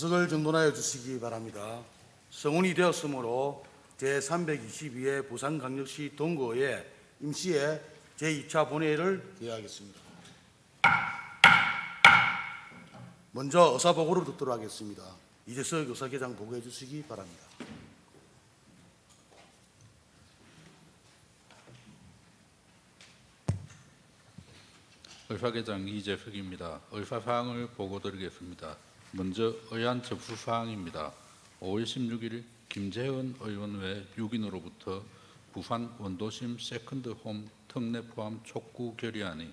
의석을 정돈하여 주시기 바랍니다. 성운이 되었으므로 제322회 부산광역시 동구의회 임시회 제2차 본회의를 개회하겠습니다. 먼저 의사보고를 듣도록 하겠습니다. 이재석 의사계장 보고해 주시기 바랍니다. 의사계장 이재석입니다. 의사사항을 보고드리겠습니다. 먼저 의안 접수사항입니다. 5월 16일 김재현 의원 외 6인으로부터 부산 원도심 세컨드홈 특례 포함 촉구 결의안이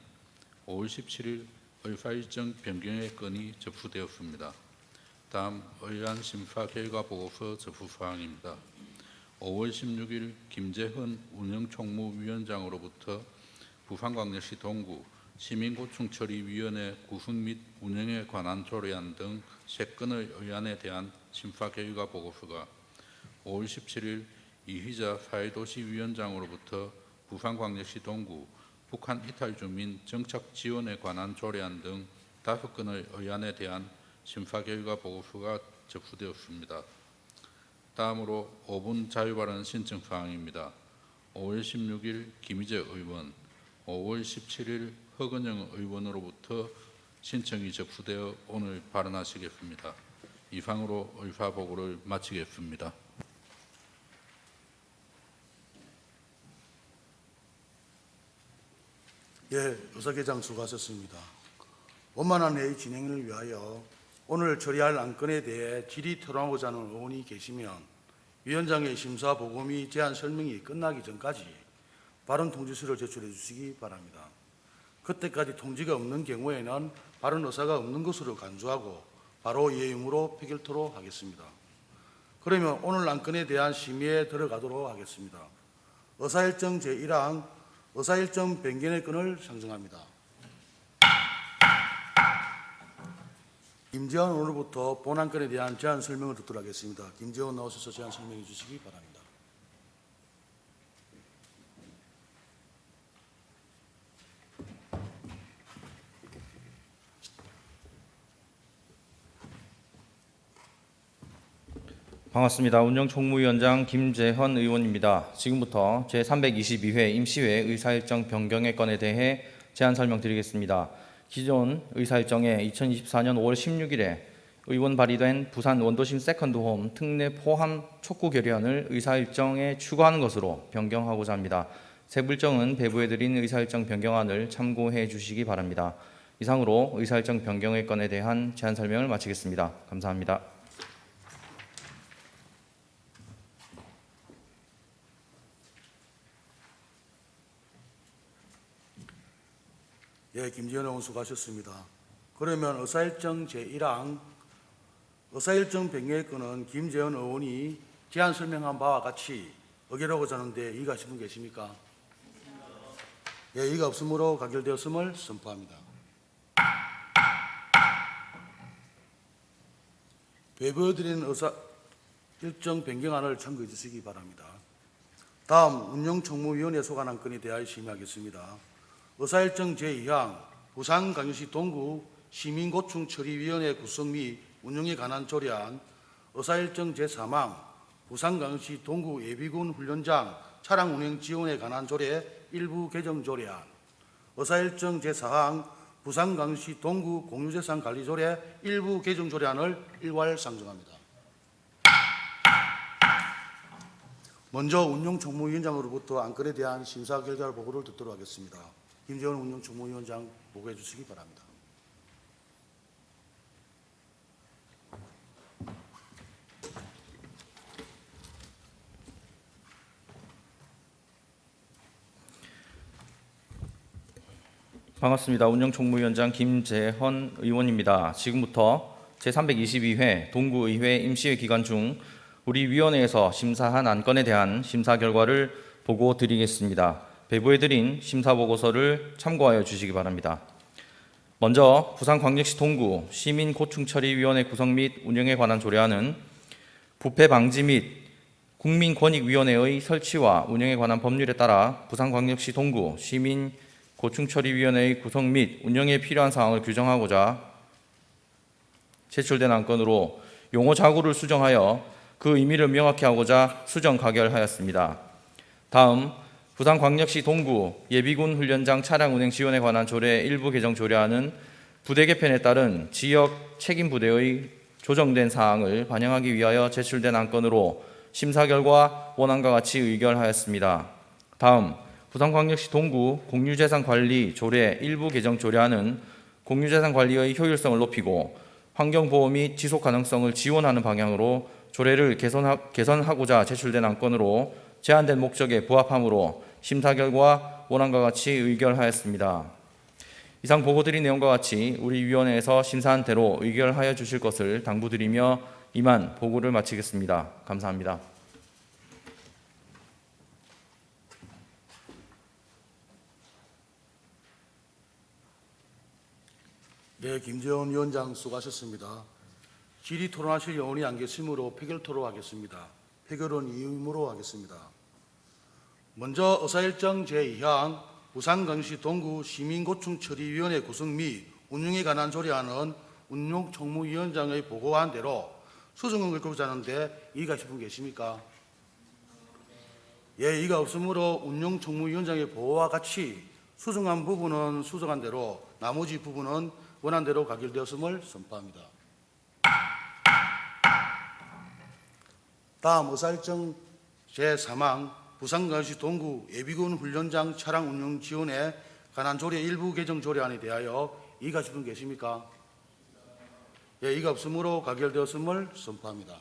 5월 17일 의사일정 변경의 건이 접수되었습니다. 다음 의안 심사 결과 보고서 접수사항입니다. 5월 16일 김재현 운영총무위원장으로부터 부산광역시 동구 시민고충처리위원회 구성 및 운영에 관한 조례안 등 3건의 의안에 대한 심사 결과 보고서가 5월 17일 이휘자 사회도시위원장으로부터 부산광역시 동구 북한 이탈 주민 정착 지원에 관한 조례안 등 5건의 의안에 대한 심사 결과 보고서가 접수되었습니다. 다음으로 5분 자유발언 신청 사항입니다. 5월 16일 김희재 의원, 5월 17일 허건영 의원으로부터 신청이 접수되어 오늘 발언하시겠습니다. 이상으로 의사보고를 마치겠습니다. 예, 의사계장 수고하셨습니다. 원만한 회의 진행을 위하여 오늘 처리할 안건에 대해 질의 토론하고자 하는 의원이 계시면 위원장의 심사 보고 및 제안 설명이 끝나기 전까지 발언 통지서를 제출해 주시기 바랍니다. 그때까지 통지가 없는 경우에는 발언 의사가 없는 것으로 간주하고 바로 예용으로 표결토로 하겠습니다. 그러면 오늘 안건에 대한 심의에 들어가도록 하겠습니다. 의사일정 제1항 의사일정 변경의 건을 상정합니다. 김재원 의원으로부터 본 안건에 대한 제안 설명을 듣도록 하겠습니다. 김재원 나오셔서 제안 설명해 주시기 바랍니다. 반갑습니다. 운영총무위원장 김재현 의원입니다. 지금부터 제322회 임시회 의사일정 변경의 건에 대해 제안 설명드리겠습니다. 기존 의사일정에 2024년 5월 16일에 의원 발의된 부산 원도심 세컨드홈 특례 포함 촉구 결의안을 의사일정에 추가하는 것으로 변경하고자 합니다. 세부 일정은 배부해드린 의사일정 변경안을 참고해 주시기 바랍니다. 이상으로 의사일정 변경의 건에 대한 제안 설명을 마치겠습니다. 감사합니다. 예, 김재현 의원 수고하셨습니다. 그러면 의사일정 제1항 의사일정 변경의 건은 김재현 의원이 제안 설명한 바와 같이 의결하고자 하는데 이의가 하신 분 계십니까? 예, 이의가 없으므로 가결되었음을 선포합니다. 배부해드린 의사일정 변경안을 참고해 주시기 바랍니다. 다음 운영총무위원회 소관 안건에 대하여 심의하겠습니다. 의사일정 제2항 부산광역시 동구 시민고충처리위원회 구성 및 운영에 관한 조례안, 의사일정 제3항 부산광역시 동구 예비군 훈련장 차량 운행 지원에 관한 조례 일부 개정 조례안, 의사일정 제4항 부산광역시 동구 공유재산 관리 조례 일부 개정 조례안을 일괄 상정합니다. 먼저 운영총무위원장으로부터 안건에 대한 심사 결과 보고를 듣도록 하겠습니다. 김재원 운영총무위원장 보고해 주시기 바랍니다. 반갑습니다. 운영총무위원장 김재헌 의원입니다. 지금부터 제322회 동구의회 임시회 기간 중 우리 위원회에서 심사한 안건에 대한 심사 결과를 보고 드리겠습니다. 배부해드린 심사보고서를 참고하여 주시기 바랍니다. 먼저 부산광역시 동구 시민고충처리위원회 구성 및 운영에 관한 조례안은 부패 방지 및 국민권익위원회의 설치와 운영에 관한 법률에 따라 부산광역시 동구 시민고충처리위원회의 구성 및 운영에 필요한 사항을 규정하고자 제출된 안건으로 용어 자구를 수정하여 그 의미를 명확히 하고자 수정 가결하였습니다. 다음 부산광역시 동구 예비군 훈련장 차량 운행 지원에 관한 조례 일부 개정 조례안은 부대 개편에 따른 지역 책임 부대의 조정된 사항을 반영하기 위하여 제출된 안건으로 심사 결과 원안과 같이 의결하였습니다. 다음 부산광역시 동구 공유재산관리 조례 일부 개정 조례안은 공유재산 관리의 효율성을 높이고 환경보호 및 지속가능성을 지원하는 방향으로 조례를 개선하고자 제출된 안건으로 제안된 목적에 부합하므로 심사 결과 원안과 같이 의결하였습니다. 이상 보고드린 내용과 같이 우리 위원회에서 심사한 대로 의결하여 주실 것을 당부드리며 이만 보고를 마치겠습니다. 감사합니다. 네, 김재원 위원장 수고하셨습니다. 질의 토론하실 의원이 안 계시므로 표결 토론하겠습니다. 표결은 이의무로 하겠습니다. 먼저 의사일정 제2항 부산광역시 동구 시민고충처리위원회 구성 및 운영에 관한 조례안은 운용총무위원장의 보고한 대로 수정을 겪고자 하는데 이의가 있으신 분 계십니까? 예, 이의가 없으므로 운용총무위원장의 보고와 같이 수정한 부분은 수정한 대로 나머지 부분은 원안대로 가결되었음을 선포합니다. 다음 의사일정 제3항 부산광역시 동구 예비군 훈련장 차량 운영 지원에 관한 조례 일부 개정 조례안에 대하여 이의가 있으신 분 계십니까? 예, 이의가 없으므로 가결되었음을 선포합니다.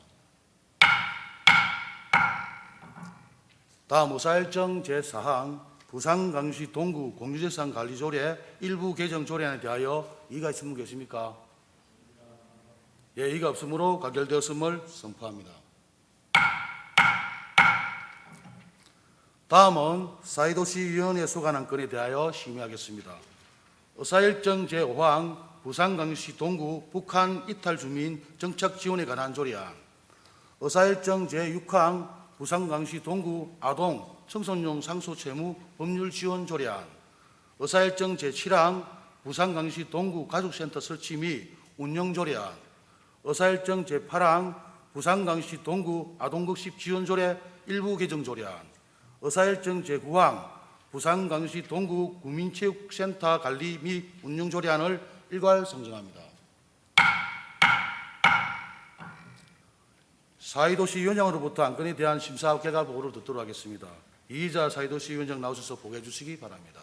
다음 의사일정 제4항 부산광역시 동구 공유재산 관리 조례 일부 개정 조례안에 대하여 이의가 있으신 분 계십니까? 예, 이의가 없으므로 가결되었음을 선포합니다. 다음은 사회도시위원회 소관 안건에 대하여 심의하겠습니다. 의사일정 제5항 부산광역시 동구 북한 이탈 주민 정착 지원에 관한 조례안, 의사일정 제6항 부산광역시 동구 아동 청소년 상속 채무 법률 지원 조례안, 의사일정 제7항 부산광역시 동구 가족센터 설치 및 운영 조례안, 의사일정 제8항 부산광역시 동구 아동급식 지원 조례 일부 개정 조례안, 의사일정 제9항 부산광역시 동구 국민체육센터 관리 및 운영 조례안을 일괄 상정합니다. 사회도시위원장으로부터 안건에 대한 심사 결과 보고를 듣도록 하겠습니다. 이의자 사회도시위원장 나오셔서 보고해 주시기 바랍니다.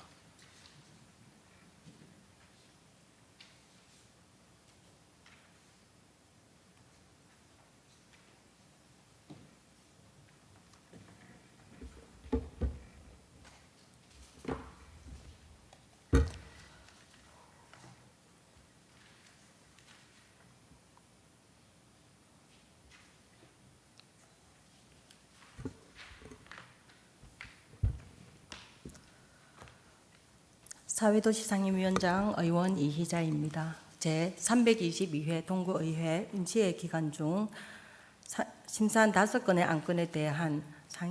사회도시 상임위원장 의원 이희자입니다. 제322회 동구의회 임시회 기간 중 심사한 5건의 안건에 대한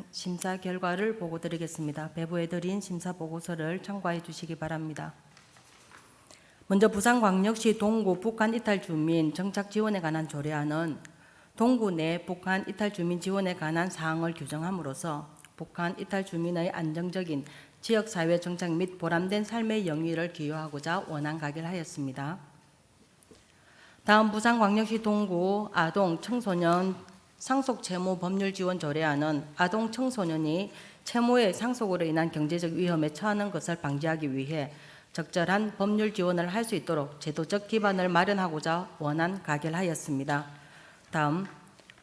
심사 결과를 보고드리겠습니다. 배부해드린 심사 보고서를 참고해 주시기 바랍니다. 먼저 부산광역시 동구 북한 이탈 주민 정착 지원에 관한 조례안은 동구 내 북한 이탈 주민 지원에 관한 사항을 규정함으로써 북한 이탈 주민의 안정적인 지역사회 정착 및 보람된 삶의 영위를 기여하고자 원안 가결하였습니다. 다음 부산광역시 동구 아동 청소년 상속 채무 법률 지원 조례안은 아동 청소년이 채무의 상속으로 인한 경제적 위험에 처하는 것을 방지하기 위해 적절한 법률 지원을 할 수 있도록 제도적 기반을 마련하고자 원안 가결하였습니다. 다음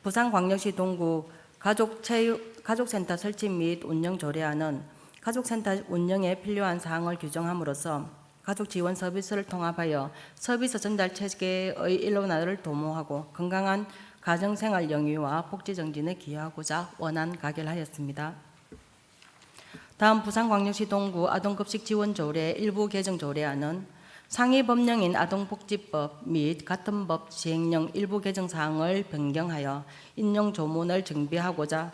부산광역시 동구 가족센터 설치 및 운영 조례안은 가족센터 운영에 필요한 사항을 규정함으로써 가족 지원 서비스를 통합하여 서비스 전달 체계의 일원화를 도모하고 건강한 가정생활 영위와 복지 정진에 기여하고자 원안 가결하였습니다. 다음 부산광역시 동구 아동급식 지원 조례 일부 개정 조례안은 상위 법령인 아동복지법 및 같은 법 시행령 일부 개정 사항을 변경하여 인용 조문을 정비하고자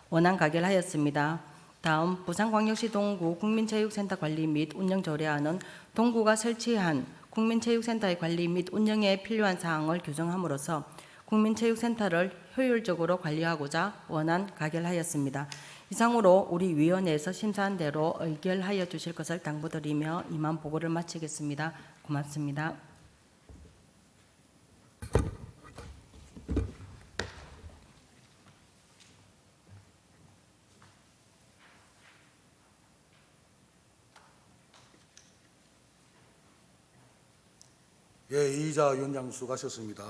원안 가결하였습니다. 다음 부산광역시 동구 국민체육센터 관리 및 운영 조례안은 동구가 설치한 국민체육센터의 관리 및 운영에 필요한 사항을 규정함으로써 국민체육센터를 효율적으로 관리하고자 원안 가결하였습니다. 이상으로 우리 위원회에서 심사한 대로 의결하여 주실 것을 당부드리며 이만 보고를 마치겠습니다. 고맙습니다. 예, 이의자 위원장 수고하셨습니다.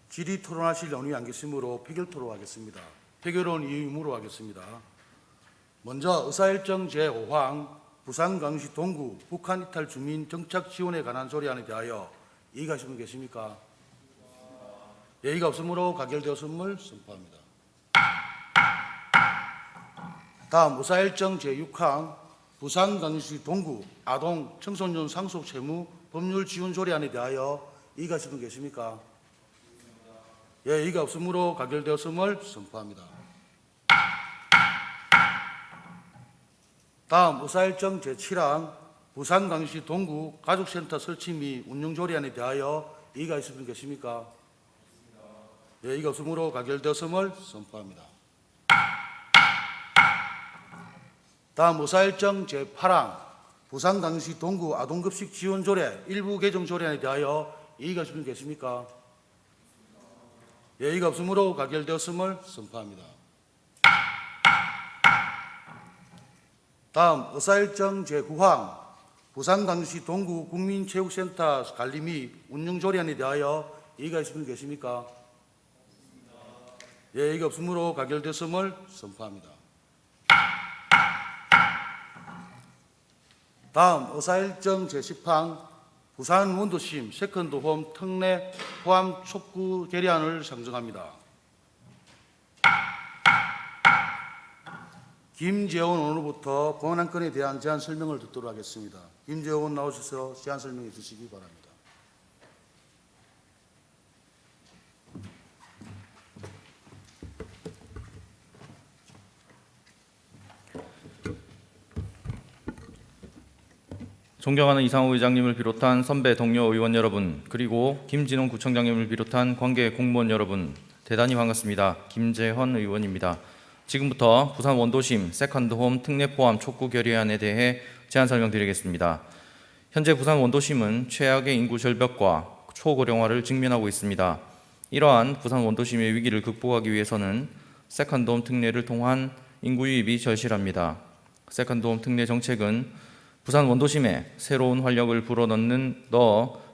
질의 토론하실 연의 안 계시므로 표결 토론하겠습니다. 표결은 이 의무로 하겠습니다. 먼저 의사일정 제5항 부산광시 동구 북한 이탈 주민 정착 지원에 관한 소리안에 대하여 이의가 있으신 분 계십니까? 예의가 없으므로 가결되었음을 선포합니다. 다음 의사일정 제6항 부산광시 동구 아동 청소년 상속 채무 법률 지원 조례안에 대하여 이의가 있으신 분 계십니까? 예, 이의가 없으므로 가결되었음을 선포합니다. 다음 의사일정 제7항 부산광시 동구 가족센터 설치 및 운영 조례안에 대하여 이의가 있으신 분 계십니까? 예, 이의가 없으므로 가결되었음을 선포합니다. 다음 의사일정 제8항 부산광시 동구 아동급식 지원 조례 일부 개정 조례안에 대하여 이의가 있으신 분 계십니까? 예, 이의가 없으므로 가결되었음을 선포합니다. 다음 의사일정 제9항 부산광시 동구 국민체육센터 관리 및 운영 조례안에 대하여 이의가 있으신 분 계십니까? 예, 이의가 없으므로 가결되었음을 선포합니다. 다음 의사일정 제10항 부산 원도심 세컨드홈 특례 포함 촉구 결의안을 상정합니다. 김재원 의원으로부터 본안 건에 대한 제안 설명을 듣도록 하겠습니다. 김재원 의원 나오셔서 제안 설명해 주시기 바랍니다. 존경하는 이상호 의장님을 비롯한 선배 동료 의원 여러분, 그리고 김진홍 구청장님을 비롯한 관계 공무원 여러분, 대단히 반갑습니다. 김재헌 의원입니다. 지금부터 부산 원도심 세컨드홈 특례 포함 촉구 결의안에 대해 제안 설명드리겠습니다. 현재 부산 원도심은 최악의 인구 절벽과 초고령화를 직면하고 있습니다. 이러한 부산 원도심의 위기를 극복하기 위해서는 세컨드홈 특례를 통한 인구 유입이 절실합니다. 세컨드홈 특례 정책은 부산 원도심에 새로운 활력을 불어넣는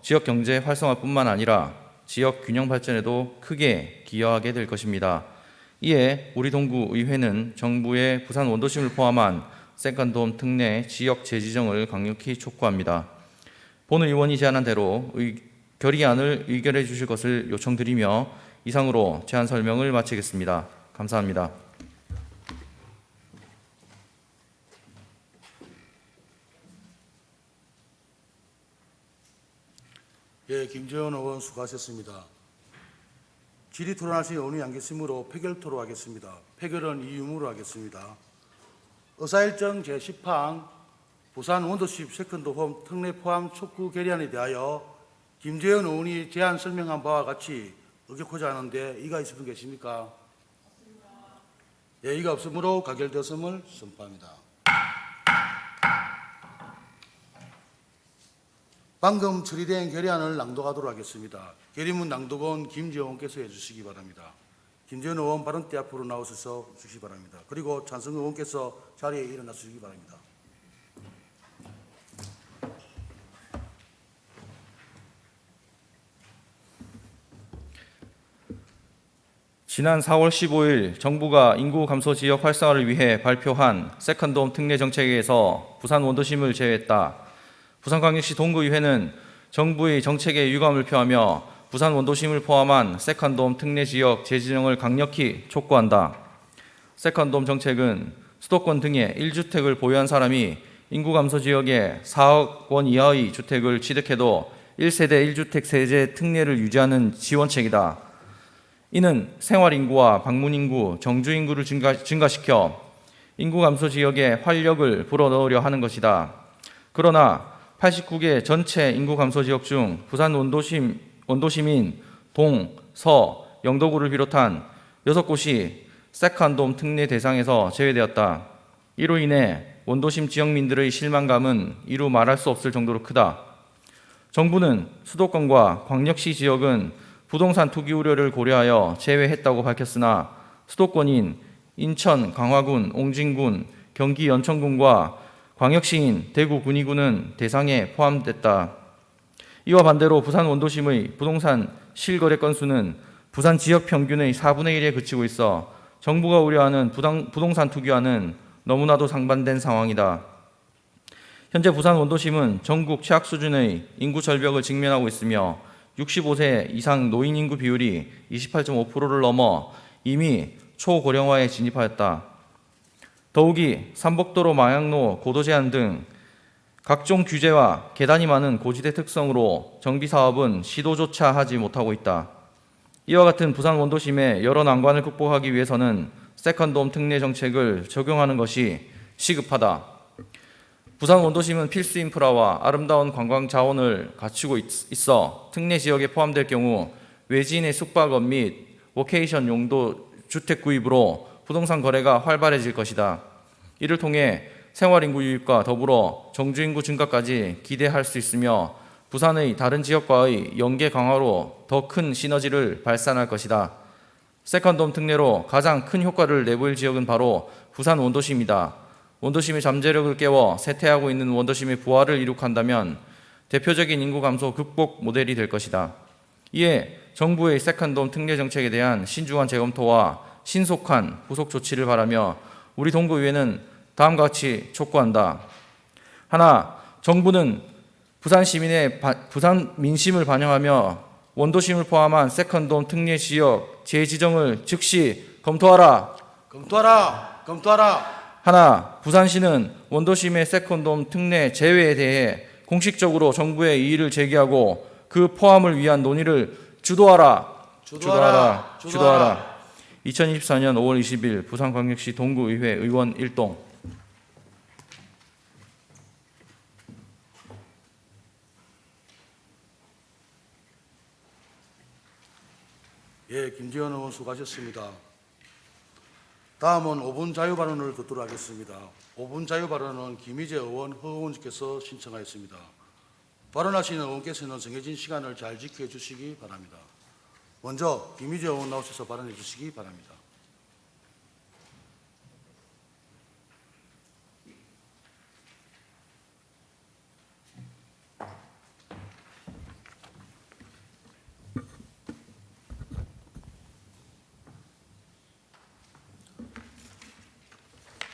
지역 경제 활성화뿐만 아니라 지역 균형 발전에도 크게 기여하게 될 것입니다. 이에 우리 동구의회는 정부의 부산 원도심을 포함한 세컨드홈 특례 지역 재지정을 강력히 촉구합니다. 본 의원이 제안한 대로 결의안을 의결해 주실 것을 요청드리며 이상으로 제안 설명을 마치겠습니다. 감사합니다. 예, 김재원 의원 수고하셨습니다. 질의 토론하신 의원이 안 계시므로 표결 토론하겠습니다. 표결은 이 의무로 하겠습니다. 의사일정 제10항 부산 원도심 세컨드홈 특례 포함 촉구 결의안에 대하여 김재원 의원이 제안 설명한 바와 같이 의결코자 하는데 이의가 있으신 분 계십니까? 예, 이의가 없으므로 가결되었음을 선포합니다. 방금 처리된 결의안을 낭독하도록 하겠습니다. 결의문 낭독은 김재원 의원께서 해주시기 바랍니다. 김재원 의원 발언대 앞으로 나오셔서 주시기 바랍니다. 그리고 찬성 의원께서 자리에 일어나 주시기 바랍니다. 지난 4월 15일 정부가 인구 감소 지역 활성화를 위해 발표한 세컨드홈 특례 정책에서 부산 원도심을 제외했다. 부산광역시 동구의회는 정부의 정책에 유감을 표하며 부산 원도심을 포함한 세컨드홈 특례 지역 재지정을 강력히 촉구한다. 세컨드홈 정책은 수도권 등의 1주택을 보유한 사람이 인구 감소 지역에 4억 원 이하의 주택을 취득해도 1세대 1주택 세제 특례를 유지하는 지원책이다. 이는 생활인구와 방문인구, 정주인구를 증가시켜 인구 감소 지역에 활력을 불어넣으려 하는 것이다. 그러나 89개 전체 인구 감소 지역 중 부산 원도심인 동, 서, 영도구를 비롯한 6곳이 세컨돔 특례 대상에서 제외되었다. 이로 인해 원도심 지역민들의 실망감은 이루 말할 수 없을 정도로 크다. 정부는 수도권과 광역시 지역은 부동산 투기 우려를 고려하여 제외했다고 밝혔으나 수도권인 인천, 강화군, 옹진군, 경기 연천군과 광역시인 대구 군위군은 대상에 포함됐다. 이와 반대로 부산 원도심의 부동산 실거래 건수는 부산 지역 평균의 4분의 1에 그치고 있어 정부가 우려하는 부동산 투기와는 너무나도 상반된 상황이다. 현재 부산 원도심은 전국 최악 수준의 인구 절벽을 직면하고 있으며 65세 이상 노인 인구 비율이 28.5%를 넘어 이미 초고령화에 진입하였다. 더욱이 삼복도로 마약로, 고도 제한 등 각종 규제와 계단이 많은 고지대 특성으로 정비 사업은 시도조차 하지 못하고 있다. 이와 같은 부산 원도심의 여러 난관을 극복하기 위해서는 세컨돔 특례 정책을 적용하는 것이 시급하다. 부산 원도심은 필수 인프라와 아름다운 관광 자원을 갖추고 있어 특례 지역에 포함될 경우 외지인의 숙박업 및 워케이션 용도 주택 구입으로 부동산 거래가 활발해질 것이다. 이를 통해 생활인구 유입과 더불어 정주인구 증가까지 기대할 수 있으며 부산의 다른 지역과의 연계 강화로 더 큰 시너지를 발산할 것이다. 세컨돔 특례로 가장 큰 효과를 내보일 지역은 바로 부산 원도심이다. 원도심의 잠재력을 깨워 쇠퇴하고 있는 원도심의 부활을 이룩한다면 대표적인 인구 감소 극복 모델이 될 것이다. 이에 정부의 세컨돔 특례 정책에 대한 신중한 재검토와 신속한 후속 조치를 바라며 우리 동구의회는 다음과 같이 촉구한다. 하나, 정부는 부산 민심을 반영하며 원도심을 포함한 세컨돔 특례 지역 재지정을 즉시 검토하라. 검토하라. 하나, 부산시는 원도심의 세컨돔 특례 제외에 대해 공식적으로 정부에 이의를 제기하고 그 포함을 위한 논의를 주도하라. 2024년 5월 20일 부산광역시 동구의회 의원 일동. 예, 김재현 의원 수고하셨습니다. 다음은 5분 자유발언을 듣도록 하겠습니다. 5분 자유발언은 김희재 의원, 허 의원께서 신청하였습니다. 발언하시는 의원께서는 정해진 시간을 잘 지켜주시기 바랍니다. 먼저 김희재 의원 나오셔서 발언해 주시기 바랍니다.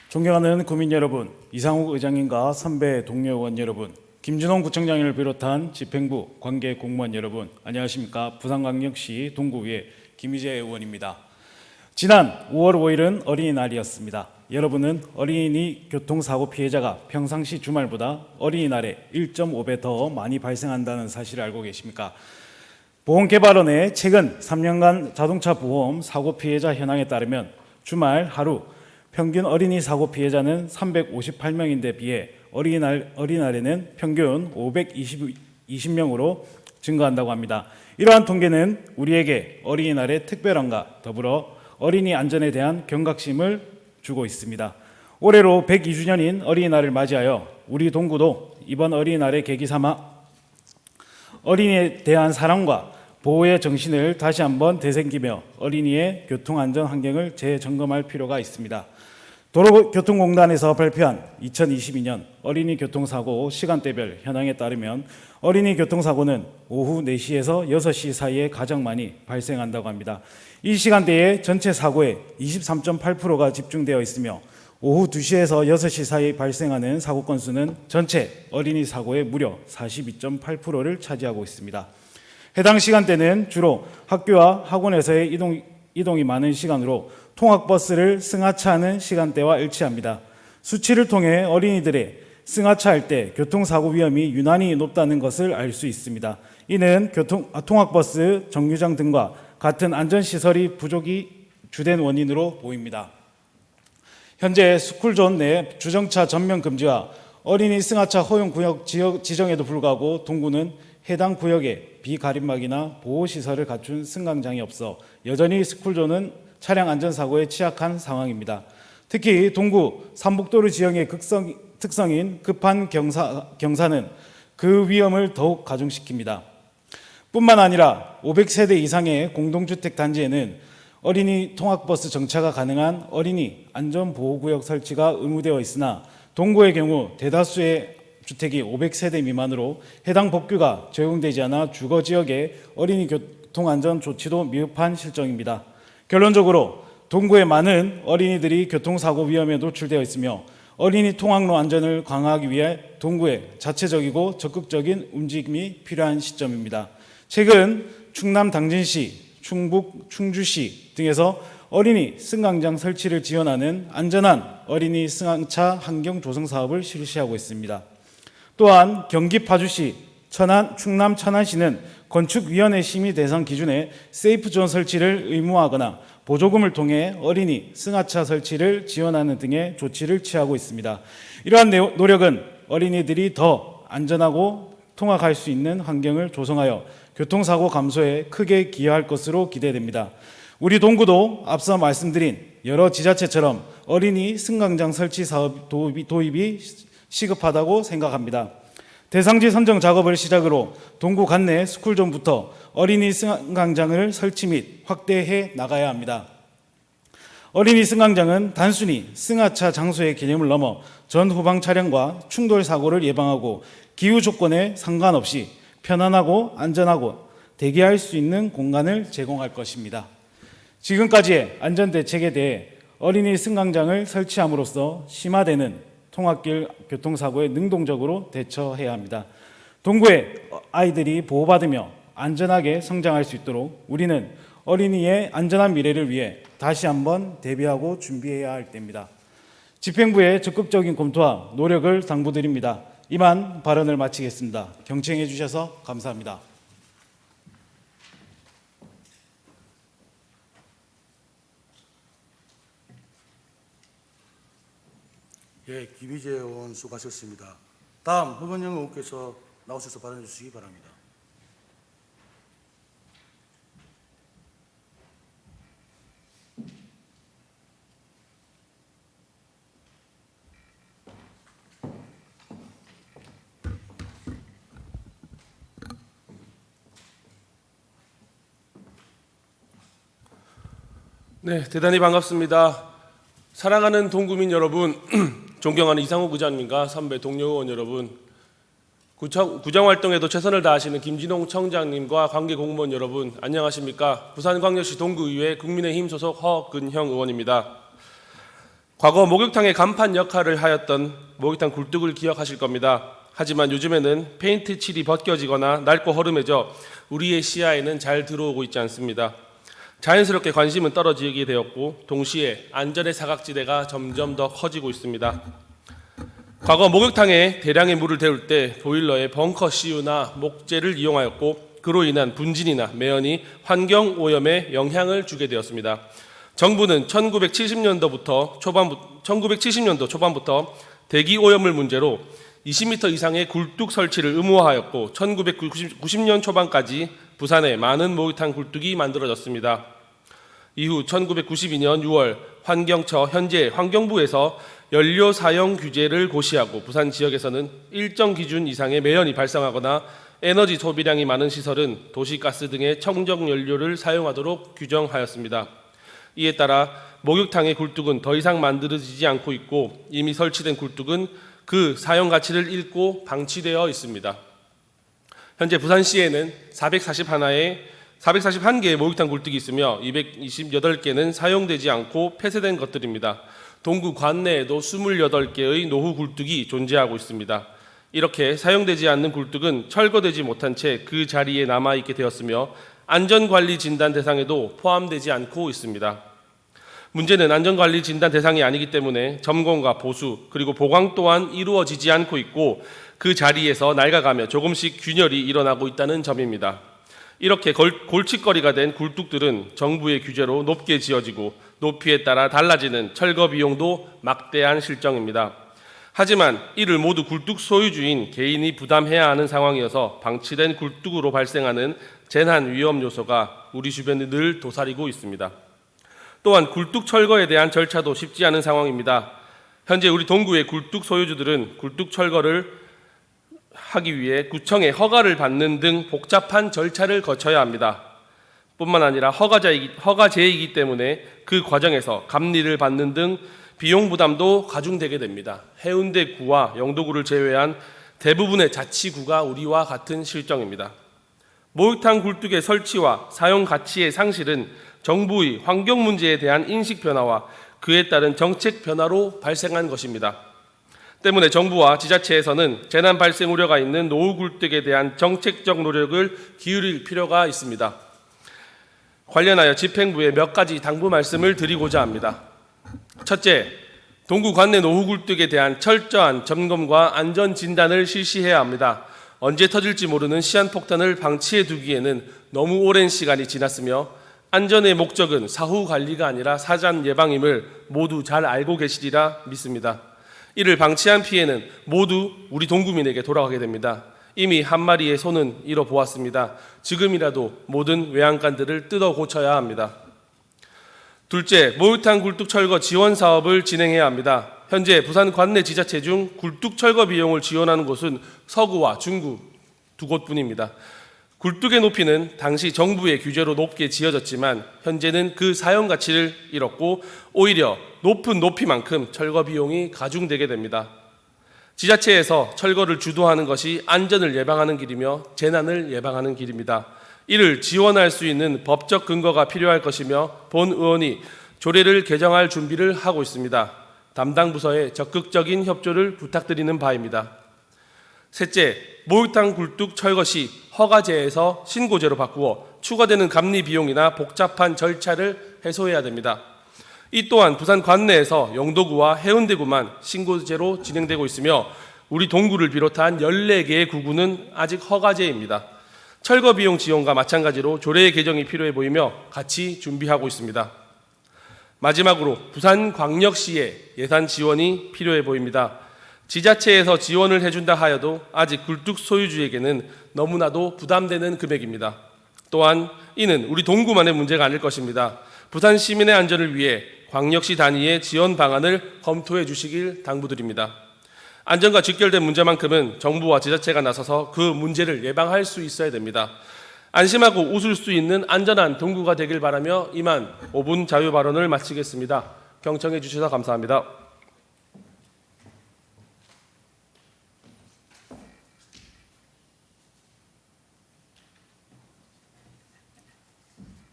존경하는 국민 여러분, 이상욱 의장님과 선배 동료 의원 여러분, 김준홍 구청장님을 비롯한 집행부 관계 공무원 여러분, 안녕하십니까? 부산광역시 동구의회 김희재 의원입니다. 지난 5월 5일은 어린이날이었습니다. 여러분은 어린이 교통사고 피해자가 평상시 주말보다 어린이날에 1.5배 더 많이 발생한다는 사실을 알고 계십니까? 보험개발원의 최근 3년간 자동차 보험 사고 피해자 현황에 따르면 주말 하루 평균 어린이 사고 피해자는 358명인데 비해 어린이날에는 평균 520명으로 증가한다고 합니다. 이러한 통계는 우리에게 어린이날의 특별함과 더불어 어린이 안전에 대한 경각심을 주고 있습니다. 올해로 102주년인 어린이날을 맞이하여 우리 동구도 이번 어린이날의 계기 삼아 어린이에 대한 사랑과 보호의 정신을 다시 한번 되새기며 어린이의 교통안전 환경을 재점검할 필요가 있습니다. 도로교통공단에서 발표한 2022년 어린이 교통사고 시간대별 현황에 따르면 어린이 교통사고는 오후 4시에서 6시 사이에 가장 많이 발생한다고 합니다. 이 시간대에 전체 사고의 23.8%가 집중되어 있으며 오후 2시에서 6시 사이 발생하는 사고 건수는 전체 어린이 사고의 무려 42.8%를 차지하고 있습니다. 해당 시간대는 주로 학교와 학원에서의 이동이 많은 시간으로 통학버스를 승하차하는 시간대와 일치합니다. 수치를 통해 어린이들의 승하차할 때 교통사고 위험이 유난히 높다는 것을 알 수 있습니다. 이는 통학버스, 정류장 등과 같은 안전시설이 부족이 주된 원인으로 보입니다. 현재 스쿨존 내 주정차 전면 금지와 어린이 승하차 허용 구역 지정에도 불구하고 동구는 해당 구역에 비가림막이나 보호시설을 갖춘 승강장이 없어 여전히 스쿨존은 차량 안전사고에 취약한 상황입니다. 특히 동구 삼북도로 지형의 특성인 급한 경사는 그 위험을 더욱 가중시킵니다. 뿐만 아니라 500세대 이상의 공동주택 단지에는 어린이 통학버스 정차가 가능한 어린이 안전보호구역 설치가 의무되어 있으나 동구의 경우 대다수의 주택이 500세대 미만으로 해당 법규가 적용되지 않아 주거지역의 어린이 교통안전 조치도 미흡한 실정입니다. 결론적으로 동구의 많은 어린이들이 교통사고 위험에 노출되어 있으며 어린이 통학로 안전을 강화하기 위해 동구의 자체적이고 적극적인 움직임이 필요한 시점입니다. 최근 충남 당진시, 충북 충주시 등에서 어린이 승강장 설치를 지원하는 안전한 어린이 승강차 환경 조성 사업을 실시하고 있습니다. 또한 경기 파주시, 충남 천안시는 건축위원회 심의 대상 기준에 세이프존 설치를 의무화하거나 보조금을 통해 어린이 승하차 설치를 지원하는 등의 조치를 취하고 있습니다. 이러한 노력은 어린이들이 더 안전하고 통학할 수 있는 환경을 조성하여 교통사고 감소에 크게 기여할 것으로 기대됩니다. 우리 동구도 앞서 말씀드린 여러 지자체처럼 어린이 승강장 설치 사업 도입이 시급하다고 생각합니다. 대상지 선정 작업을 시작으로 동구 관내 스쿨존부터 어린이 승강장을 설치 및 확대해 나가야 합니다. 어린이 승강장은 단순히 승하차 장소의 개념을 넘어 전후방 차량과 충돌 사고를 예방하고 기후 조건에 상관없이 편안하고 안전하고 대기할 수 있는 공간을 제공할 것입니다. 지금까지의 안전대책에 대해 어린이 승강장을 설치함으로써 심화되는 통학길 교통사고에 능동적으로 대처해야 합니다. 동구의 아이들이 보호받으며 안전하게 성장할 수 있도록 우리는 어린이의 안전한 미래를 위해 다시 한번 대비하고 준비해야 할 때입니다. 집행부의 적극적인 검토와 노력을 당부드립니다. 이만 발언을 마치겠습니다. 경청해 주셔서 감사합니다. 예, 김희재 의원 수고하셨습니다. 다음 허건영 의원께서 나오셔서 발언해 주시기 바랍니다. 네, 대단히 반갑습니다. 사랑하는 동구민 여러분, 존경하는 이상욱 의장님과 선배 동료 의원 여러분, 구정활동에도 최선을 다하시는 김진홍 청장님과 관계 공무원 여러분, 안녕하십니까? 부산광역시 동구의회 국민의힘 소속 허근형 의원입니다. 과거 목욕탕의 간판 역할을 하였던 목욕탕 굴뚝을 기억하실 겁니다. 하지만 요즘에는 페인트 칠이 벗겨지거나 낡고 허름해져 우리의 시야에는 잘 들어오고 있지 않습니다. 자연스럽게 관심은 떨어지게 되었고 동시에 안전의 사각지대가 점점 더 커지고 있습니다. 과거 목욕탕에 대량의 물을 데울 때 보일러에 벙커 CU나 목재를 이용하였고 그로 인한 분진이나 매연이 환경 오염에 영향을 주게 되었습니다. 정부는 1970년도 초반부터 대기 오염물 문제로 20m 이상의 굴뚝 설치를 의무화하였고 1990년 초반까지 부산에 많은 목욕탕 굴뚝이 만들어졌습니다. 이후 1992년 6월 환경처 현재 환경부에서 연료 사용 규제를 고시하고 부산 지역에서는 일정 기준 이상의 매연이 발생하거나 에너지 소비량이 많은 시설은 도시가스 등의 청정 연료를 사용하도록 규정하였습니다. 이에 따라 목욕탕의 굴뚝은 더 이상 만들어지지 않고 있고 이미 설치된 굴뚝은 그 사용 가치를 잃고 방치되어 있습니다. 현재 부산시에는 441개의 목욕탕 굴뚝이 있으며 228개는 사용되지 않고 폐쇄된 것들입니다. 동구 관내에도 28개의 노후 굴뚝이 존재하고 있습니다. 이렇게 사용되지 않는 굴뚝은 철거되지 못한 채 그 자리에 남아있게 되었으며 안전관리 진단 대상에도 포함되지 않고 있습니다. 문제는 안전관리 진단 대상이 아니기 때문에 점검과 보수 그리고 보강 또한 이루어지지 않고 있고 그 자리에서 낡아가며 조금씩 균열이 일어나고 있다는 점입니다. 이렇게 골칫거리가 된 굴뚝들은 정부의 규제로 높게 지어지고 높이에 따라 달라지는 철거 비용도 막대한 실정입니다. 하지만 이를 모두 굴뚝 소유주인 개인이 부담해야 하는 상황이어서 방치된 굴뚝으로 발생하는 재난 위험 요소가 우리 주변에 늘 도사리고 있습니다. 또한 굴뚝 철거에 대한 절차도 쉽지 않은 상황입니다. 현재 우리 동구의 굴뚝 소유주들은 굴뚝 철거를 하기 위해 구청의 허가를 받는 등 복잡한 절차를 거쳐야 합니다. 뿐만 아니라 허가제이기 때문에 그 과정에서 감리를 받는 등 비용 부담도 가중되게 됩니다. 해운대구와 영도구를 제외한 대부분의 자치구가 우리와 같은 실정입니다. 목욕탕 굴뚝의 설치와 사용 가치의 상실은 정부의 환경 문제에 대한 인식 변화와 그에 따른 정책 변화로 발생한 것입니다. 때문에 정부와 지자체에서는 재난 발생 우려가 있는 노후 굴뚝에 대한 정책적 노력을 기울일 필요가 있습니다. 관련하여 집행부에 몇 가지 당부 말씀을 드리고자 합니다. 첫째, 동구 관내 노후 굴뚝에 대한 철저한 점검과 안전 진단을 실시해야 합니다. 언제 터질지 모르는 시한폭탄을 방치해 두기에는 너무 오랜 시간이 지났으며 안전의 목적은 사후 관리가 아니라 사전 예방임을 모두 잘 알고 계시리라 믿습니다. 이를 방치한 피해는 모두 우리 동구민에게 돌아가게 됩니다. 이미 한 마리의 소는 잃어보았습니다. 지금이라도 모든 외양간들을 뜯어 고쳐야 합니다. 둘째, 목욕탕 굴뚝 철거 지원 사업을 진행해야 합니다. 현재 부산 관내 지자체 중 굴뚝 철거 비용을 지원하는 곳은 서구와 중구 두 곳뿐입니다. 굴뚝의 높이는 당시 정부의 규제로 높게 지어졌지만 현재는 그 사용 가치를 잃었고 오히려 높은 높이만큼 철거 비용이 가중되게 됩니다. 지자체에서 철거를 주도하는 것이 안전을 예방하는 길이며 재난을 예방하는 길입니다. 이를 지원할 수 있는 법적 근거가 필요할 것이며 본 의원이 조례를 개정할 준비를 하고 있습니다. 담당 부서에 적극적인 협조를 부탁드리는 바입니다. 셋째, 목욕탕 굴뚝 철거 시 허가제에서 신고제로 바꾸어 추가되는 감리 비용이나 복잡한 절차를 해소해야 됩니다. 이 또한 부산 관내에서 영도구와 해운대구만 신고제로 진행되고 있으며 우리 동구를 비롯한 14개의 구구는 아직 허가제입니다. 철거 비용 지원과 마찬가지로 조례의 개정이 필요해 보이며 같이 준비하고 있습니다. 마지막으로 부산광역시의 예산 지원이 필요해 보입니다. 지자체에서 지원을 해준다 하여도 아직 굴뚝 소유주에게는 너무나도 부담되는 금액입니다. 또한 이는 우리 동구만의 문제가 아닐 것입니다. 부산 시민의 안전을 위해 광역시 단위의 지원 방안을 검토해 주시길 당부드립니다. 안전과 직결된 문제만큼은 정부와 지자체가 나서서 그 문제를 예방할 수 있어야 됩니다. 안심하고 웃을 수 있는 안전한 동구가 되길 바라며 이만 5분 자유 발언을 마치겠습니다. 경청해 주셔서 감사합니다.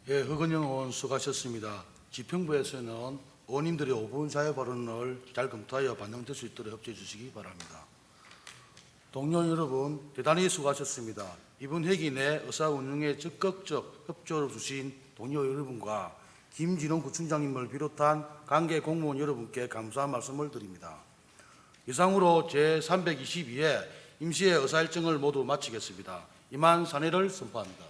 예, 허근영 의원 수고하셨습니다. 집행부에서는 의원님들의 5분 자유 발언을 잘 검토하여 반영될 수 있도록 협조해 주시기 바랍니다. 동료 여러분, 대단히 수고하셨습니다. 이번 회기 내 의사 운영에 적극적 협조를 주신 동료 여러분과 김진홍 구청장님을 비롯한 관계 공무원 여러분께 감사한 말씀을 드립니다. 이상으로 제322회 임시회 의사일정을 모두 마치겠습니다. 이만 산회를 선포합니다.